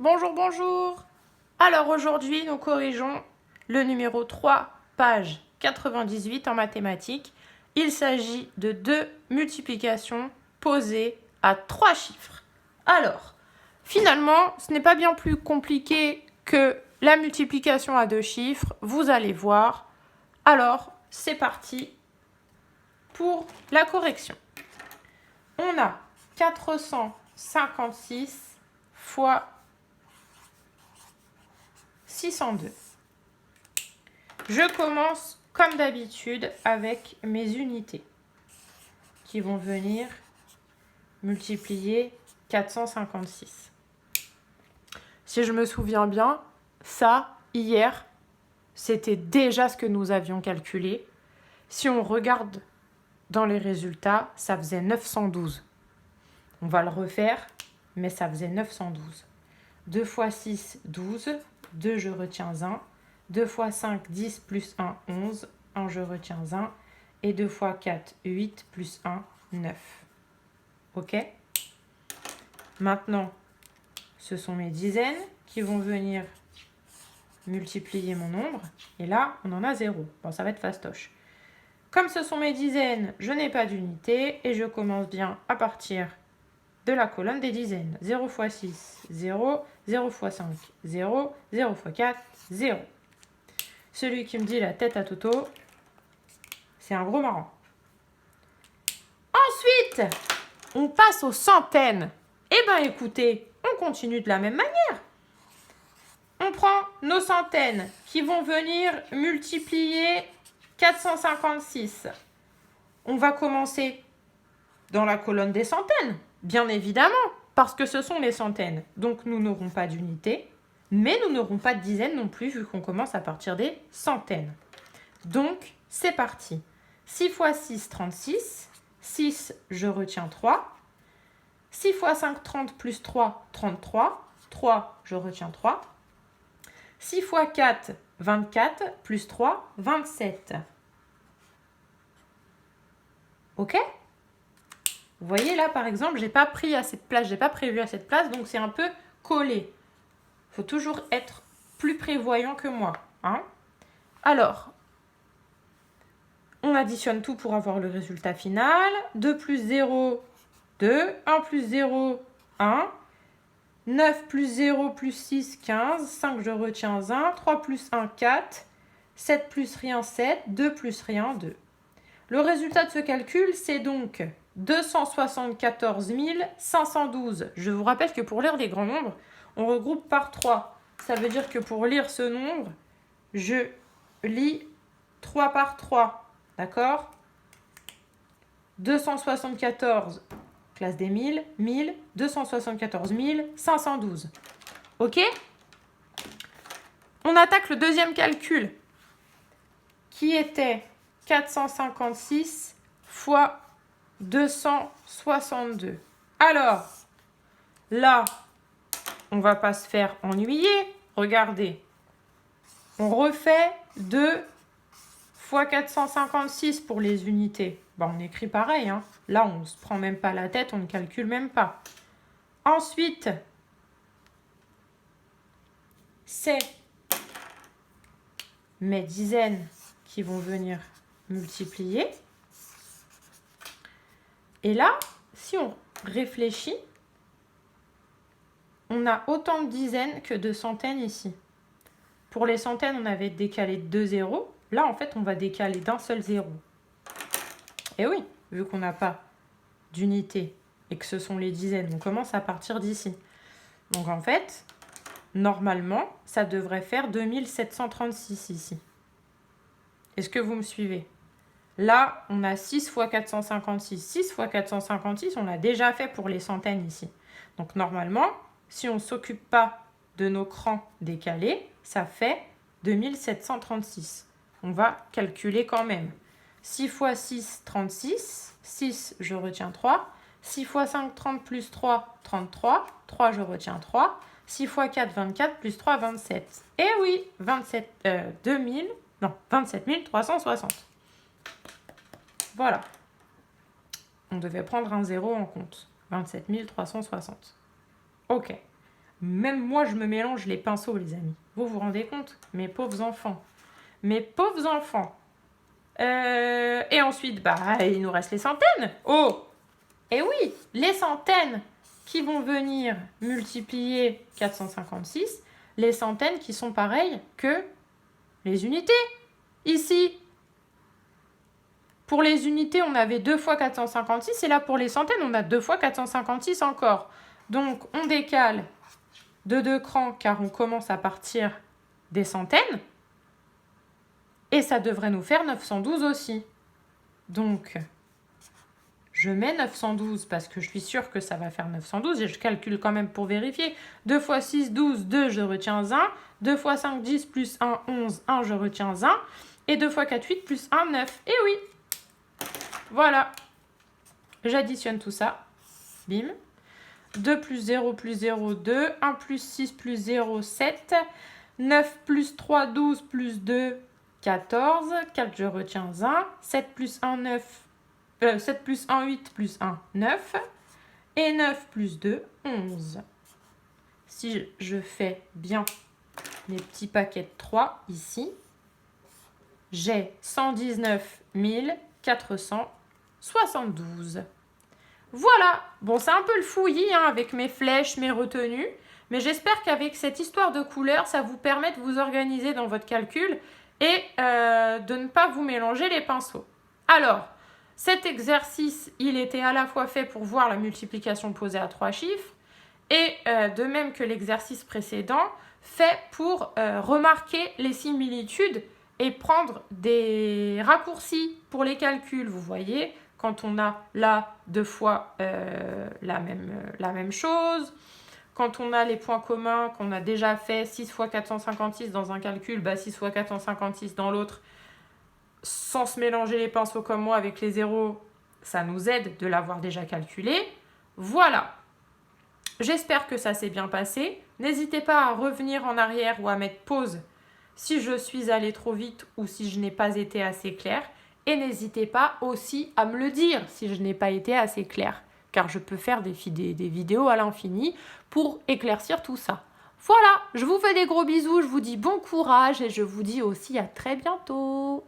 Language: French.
Bonjour, bonjour. Alors aujourd'hui, nous corrigeons le numéro 3, page 98 en mathématiques. Il s'agit de 2 multiplications posées à 3 chiffres. Alors, finalement, ce n'est pas bien plus compliqué que la multiplication à 2 chiffres. Vous allez voir. Alors, c'est parti pour la correction. On a 456 fois 602. Je commence comme d'habitude avec mes unités qui vont venir multiplier 456. Si je me souviens bien, ça, hier, c'était déjà ce que nous avions calculé. Si on regarde dans les résultats, ça faisait 912. On va le refaire, mais ça faisait 912. 2 fois 6, 12. 2, je retiens 1. 2 fois 5, 10 plus 1, 11. 1, je retiens 1. Et 2 fois 4, 8 plus 1, 9. OK? Maintenant, ce sont mes dizaines qui vont venir multiplier mon nombre. Et là, on en a 0. Bon, ça va être fastoche. Comme ce sont mes dizaines, je n'ai pas d'unité. Et je commence bien à partir de la colonne des dizaines. 0 fois 6, 0. 0 fois 5, 0. 0 fois 4, 0. Celui qui me dit la tête à Toto, c'est un gros marrant. Ensuite, on passe aux centaines. Eh bien, écoutez, on continue de la même manière. On prend nos centaines qui vont venir multiplier 456. On va commencer dans la colonne des centaines, bien évidemment, parce que ce sont les centaines. Donc, nous n'aurons pas d'unité, mais nous n'aurons pas de dizaines non plus, vu qu'on commence à partir des centaines. Donc, c'est parti. 6 fois 6, 36. 6, je retiens 3. 6 fois 5, 30 plus 3, 33. 3, je retiens 3. 6 fois 4, 24, plus 3, 27. OK? Vous voyez là, par exemple, j'ai pas pris assez de place, j'ai pas prévu assez de place, donc c'est un peu collé. Il faut toujours être plus prévoyant que moi. Hein? Alors, on additionne tout pour avoir le résultat final. 2 plus 0, 2. 1 plus 0, 1. 9 plus 0 plus 6, 15. 5, je retiens 1. 3 plus 1, 4. 7 plus rien, 7. 2 plus rien, 2. Le résultat de ce calcul, c'est donc 274 512. Je vous rappelle que pour lire des grands nombres, on regroupe par 3. Ça veut dire que pour lire ce nombre, je lis 3 par 3. D'accord? 274, classe des 1000, 1000, 274 512. OK? On attaque le deuxième calcul, qui était 456 fois 262. Alors, là, on ne va pas se faire ennuyer. Regardez. On refait 2 fois 456 pour les unités. Bon, on écrit pareil. Hein. Là, on ne se prend même pas la tête, on ne calcule même pas. Ensuite, c'est mes dizaines qui vont venir multiplier. Et là, si on réfléchit, on a autant de dizaines que de centaines ici. Pour les centaines, on avait décalé 2 zéros. Là, en fait, on va décaler d'un seul zéro. Et oui, vu qu'on n'a pas d'unité et que ce sont les dizaines, on commence à partir d'ici. Donc, en fait, normalement, ça devrait faire 2736 ici. Est-ce que vous me suivez? Là, on a 6 fois 456. 6 fois 456, on l'a déjà fait pour les centaines ici. Donc, normalement, si on ne s'occupe pas de nos crans décalés, ça fait 2736. On va calculer quand même. 6 fois 6, 36. 6, je retiens 3. 6 fois 5, 30 plus 3, 33. 3, je retiens 3. 6 fois 4, 24 plus 3, 27. Et oui, 27 360. Voilà. On devait prendre un 0 en compte. 27 360. OK. Même moi, je me mélange les pinceaux, les amis. Vous vous rendez compte? Mes pauvres enfants. Mes pauvres enfants. Et ensuite, il nous reste les centaines. Oh! Et oui, les centaines qui vont venir multiplier 456. Les centaines qui sont pareilles que les unités. Ici, pour les unités, on avait 2 fois 456. Et là, pour les centaines, on a 2 fois 456 encore. Donc, on décale de 2 crans car on commence à partir des centaines. Et ça devrait nous faire 912 aussi. Donc, je mets 912 parce que je suis sûre que ça va faire 912. Et je calcule quand même pour vérifier. 2 fois 6, 12, 2, je retiens 1. 2 fois 5, 10, plus 1, 11, 1, je retiens 1. Et 2 fois 4, 8, plus 1, 9. Et oui! Voilà. J'additionne tout ça. Bim. 2 plus 0 plus 0, 2. 1 plus 6 plus 0, 7. 9 plus 3, 12 plus 2, 14. 4, je retiens 1. 7 plus 1, 9. 7 plus 1, 8 plus 1, 9. Et 9 plus 2, 11. Si je fais bien mes petits paquets de 3 ici, j'ai 119 472. Voilà. Bon, c'est un peu le fouillis avec mes flèches, mes retenues. Mais j'espère qu'avec cette histoire de couleurs, ça vous permet de vous organiser dans votre calcul et de ne pas vous mélanger les pinceaux. Alors, cet exercice, il était à la fois fait pour voir la multiplication posée à 3 chiffres et de même que l'exercice précédent, fait pour remarquer les similitudes et prendre des raccourcis pour les calculs. Vous voyez, quand on a là 2 fois la même chose, quand on a les points communs, qu'on a déjà fait 6 fois 456 dans un calcul, 6 fois 456 dans l'autre, sans se mélanger les pinceaux comme moi avec les zéros, ça nous aide de l'avoir déjà calculé. Voilà. J'espère que ça s'est bien passé. N'hésitez pas à revenir en arrière ou à mettre pause si je suis allée trop vite ou si je n'ai pas été assez claire. Et n'hésitez pas aussi à me le dire si je n'ai pas été assez claire. Car je peux faire des vidéos à l'infini pour éclaircir tout ça. Voilà, je vous fais des gros bisous, je vous dis bon courage et je vous dis aussi à très bientôt.